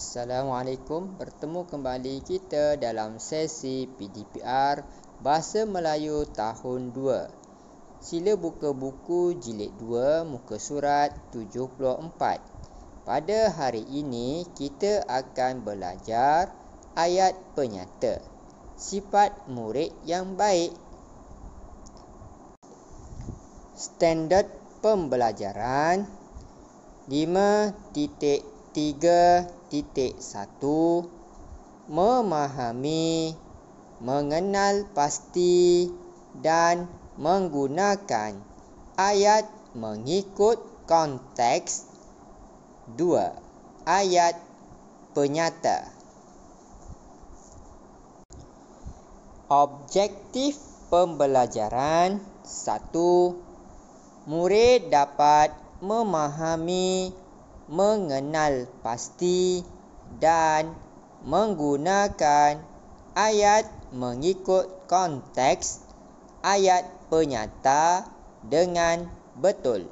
Assalamualaikum, bertemu kembali kita dalam sesi PDPR Bahasa Melayu tahun 2. Sila buka buku jilid 2 muka surat 74. Pada hari ini kita akan belajar ayat penyata. Sifat murid yang baik. Standard pembelajaran 5.3.1 Memahami, mengenal pasti dan menggunakan ayat mengikut konteks. 2. Ayat penyata. Objektif pembelajaran 1. Murid dapat memahami, mengenal pasti dan menggunakan ayat mengikut konteks ayat penyata dengan betul.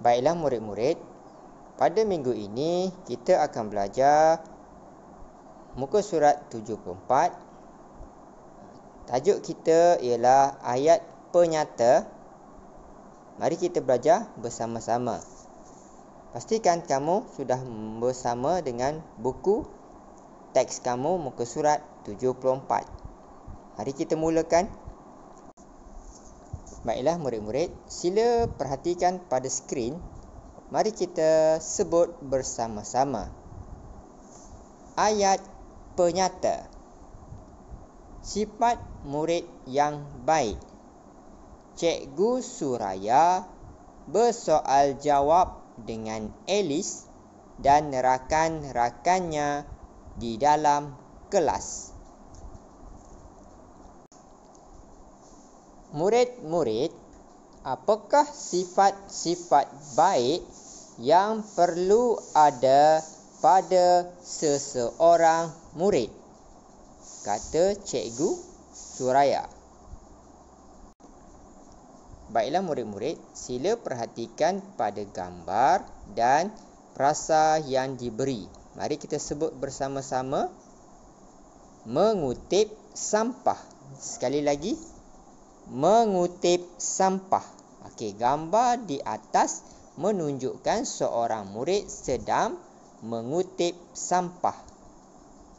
Baiklah murid-murid, pada minggu ini kita akan belajar muka surat 74. Tajuk kita ialah ayat penyata. Mari kita belajar bersama-sama. Pastikan kamu sudah bersama dengan buku teks kamu muka surat 74. Mari kita mulakan. Baiklah murid-murid, sila perhatikan pada skrin. Mari kita sebut bersama-sama. Ayat penyata. Sifat murid yang baik. Cikgu Suraya bersoal jawab dengan Alice dan rakan-rakannya di dalam kelas. Murid-murid, apakah sifat-sifat baik yang perlu ada pada seseorang murid? Kata Cikgu Suraya. Baiklah murid-murid, sila perhatikan pada gambar dan frasa yang diberi. Mari kita sebut bersama-sama. Mengutip sampah. Sekali lagi, mengutip sampah. Okey, gambar di atas menunjukkan seorang murid sedang mengutip sampah.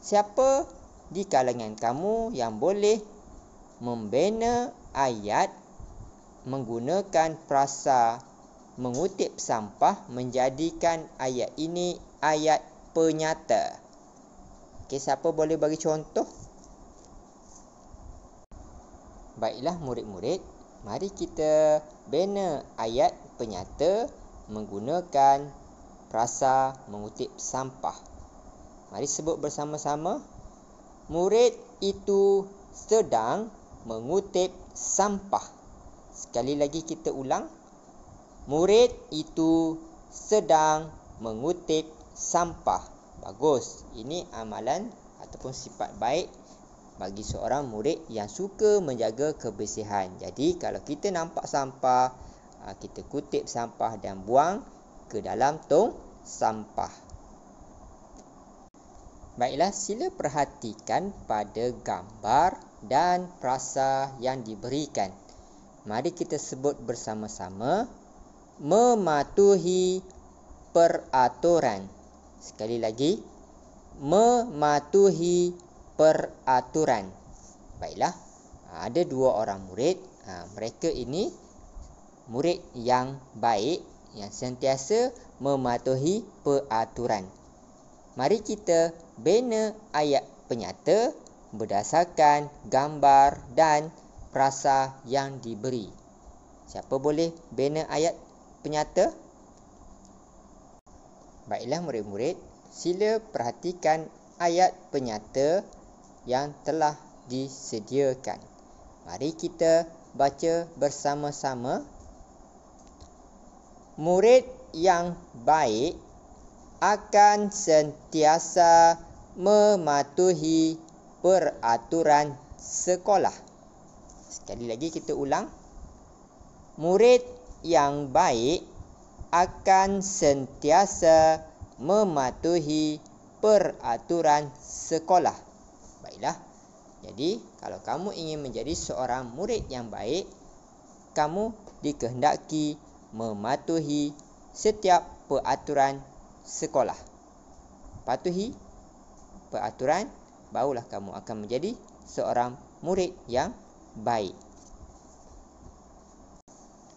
Siapa di kalangan kamu yang boleh membina ayat menggunakan frasa mengutip sampah menjadikan ayat ini ayat penyata? Okey, siapa boleh bagi contoh? Baiklah murid-murid, mari kita bina ayat penyata menggunakan frasa mengutip sampah. Mari sebut bersama-sama. Murid itu sedang mengutip sampah. Sekali lagi kita ulang. Murid itu sedang mengutip sampah. Bagus. Ini amalan ataupun sifat baik bagi seorang murid yang suka menjaga kebersihan. Jadi kalau kita nampak sampah, kita kutip sampah dan buang ke dalam tong sampah. Baiklah, sila perhatikan pada gambar dan frasa yang diberikan. Mari kita sebut bersama-sama. Mematuhi peraturan. Sekali lagi, mematuhi peraturan. Baiklah, ada dua orang murid. Mereka ini murid yang baik, yang sentiasa mematuhi peraturan. Mari kita bina ayat penyata berdasarkan gambar dan frasa yang diberi. Siapa boleh bina ayat penyata? Baiklah murid-murid, sila perhatikan ayat penyata yang telah disediakan. Mari kita baca bersama-sama. Murid yang baik akan sentiasa mematuhi peraturan sekolah. Sekali lagi kita ulang. Murid yang baik akan sentiasa mematuhi peraturan sekolah. Baiklah. Jadi, kalau kamu ingin menjadi seorang murid yang baik, kamu dikehendaki mematuhi setiap peraturan sekolah. Patuhi peraturan, barulah kamu akan menjadi seorang murid yang baik.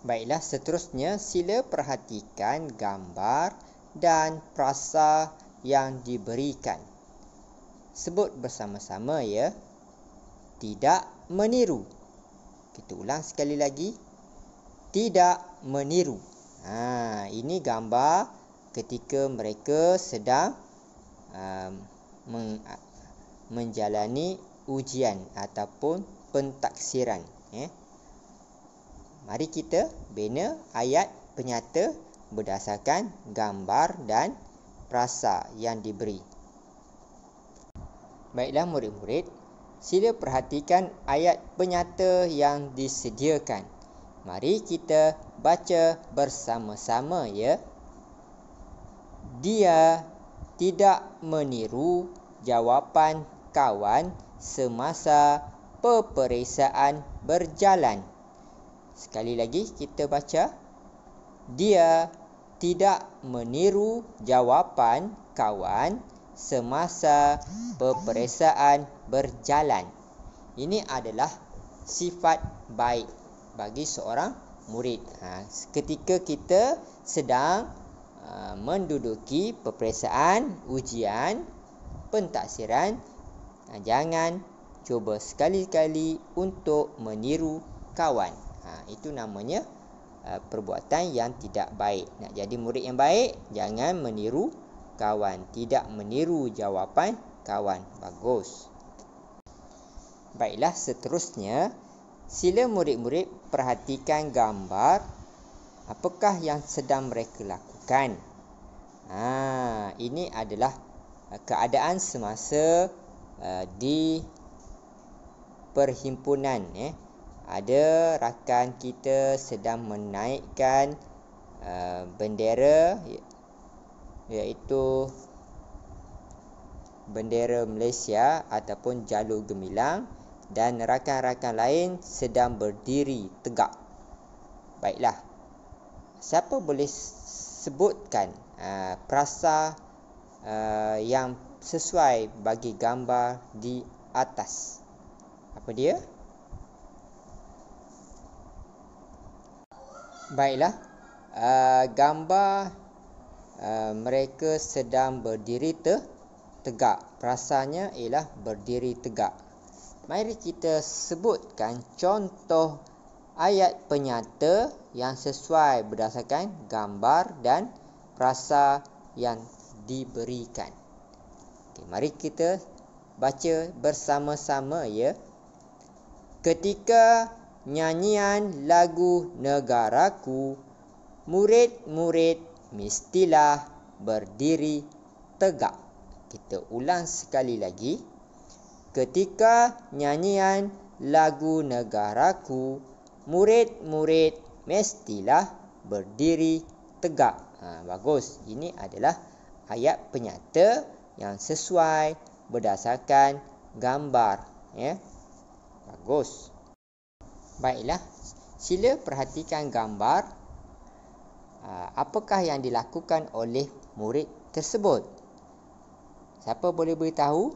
Baiklah, seterusnya sila perhatikan gambar dan frasa yang diberikan. Sebut bersama-sama ya. Tidak meniru. Kita ulang sekali lagi. Tidak meniru. Ini gambar ketika mereka sedang menjalani ujian ataupun pentaksiran. Mari kita bina ayat penyata berdasarkan gambar dan frasa yang diberi. Baiklah murid-murid, sila perhatikan ayat penyata yang disediakan. Mari kita baca bersama-sama ya. Dia tidak meniru jawapan kawan semasa peperiksaan berjalan. Sekali lagi kita baca. Dia tidak meniru jawapan kawan semasa peperiksaan berjalan. Ini adalah sifat baik bagi seorang murid. Ketika kita sedang menduduki peperiksaan, ujian, pentaksiran, jangan cuba sekali-kali untuk meniru kawan. Itu namanya perbuatan yang tidak baik. Nak jadi murid yang baik, jangan meniru kawan, tidak meniru jawapan kawan. Bagus. Baiklah, seterusnya sila murid-murid perhatikan gambar. Apakah yang sedang mereka lakukan? Ini adalah keadaan semasa di perhimpunan. Ada rakan kita sedang menaikkan bendera, iaitu bendera Malaysia ataupun jalur gemilang, dan rakan-rakan lain sedang berdiri tegak. Baiklah, siapa boleh sebutkan frasa yang sesuai bagi gambar di atas? Apa dia? Baiklah, gambar mereka sedang berdiri tegak. Frasanya ialah berdiri tegak. Mari kita sebutkan contoh ayat penyata yang sesuai berdasarkan gambar dan frasa yang diberikan. Mari kita baca bersama-sama ya. Ketika nyanyian lagu Negaraku, murid-murid mestilah berdiri tegak. Kita ulang sekali lagi. Ketika nyanyian lagu Negaraku, murid-murid mestilah berdiri tegak. Bagus. Ini adalah ayat penyata yang sesuai berdasarkan gambar. Bagus. Baiklah, sila perhatikan gambar. Apakah yang dilakukan oleh murid tersebut? Siapa boleh beritahu?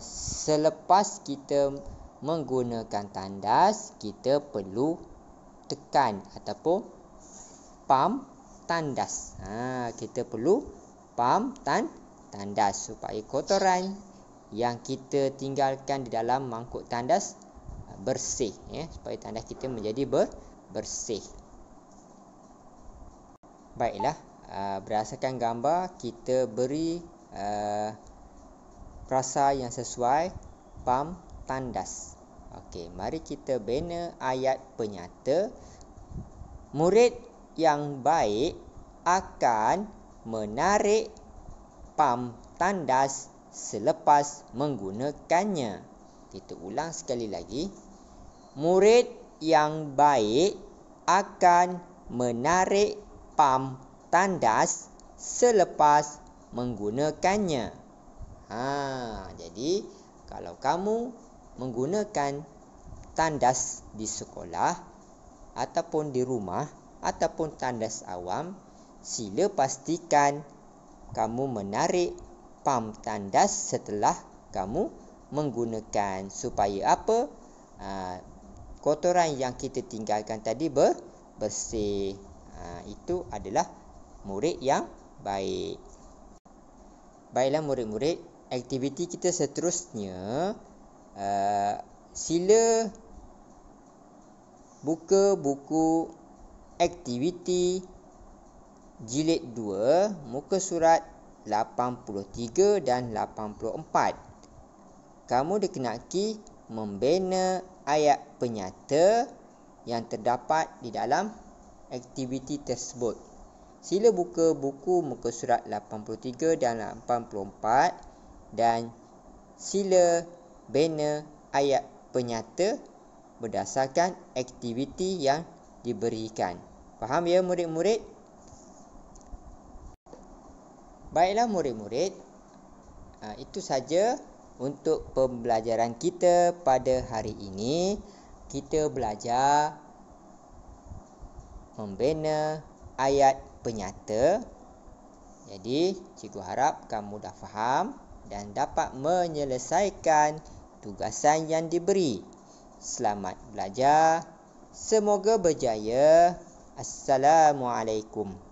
Selepas kita menggunakan tandas, kita perlu tekan ataupun pam tandas. Kita perlu pam tandas supaya kotoran yang kita tinggalkan di dalam mangkuk tandas bersih, supaya tandas kita menjadi bersih. Baiklah, berdasarkan gambar kita beri frasa yang sesuai pam tandas. Okey, mari kita bina ayat penyata. Murid yang baik akan menarik pam tandas selepas menggunakannya. Kita ulang sekali lagi. Murid yang baik akan menarik pam tandas selepas menggunakannya. Jadi kalau kamu menggunakan tandas di sekolah ataupun di rumah ataupun tandas awam, sila pastikan kamu menarik pam tandas setelah kamu menggunakan, supaya apa? Kotoran yang kita tinggalkan tadi bersih. Itu adalah murid yang baik. Baiklah murid-murid, aktiviti kita seterusnya, sila buka buku aktiviti jilid 2 muka surat 83 dan 84. Kamu dikenaki membina ayat penyata yang terdapat di dalam aktiviti tersebut. Sila buka buku muka surat 83 dan 84 dan sila bina ayat penyata berdasarkan aktiviti yang diberikan. Faham ya murid-murid? Baiklah murid-murid, itu saja untuk pembelajaran kita pada hari ini. Kita belajar membina ayat penyata. Jadi, cikgu harap kamu dah faham dan dapat menyelesaikan tugasan yang diberi. Selamat belajar. Semoga berjaya. Assalamualaikum.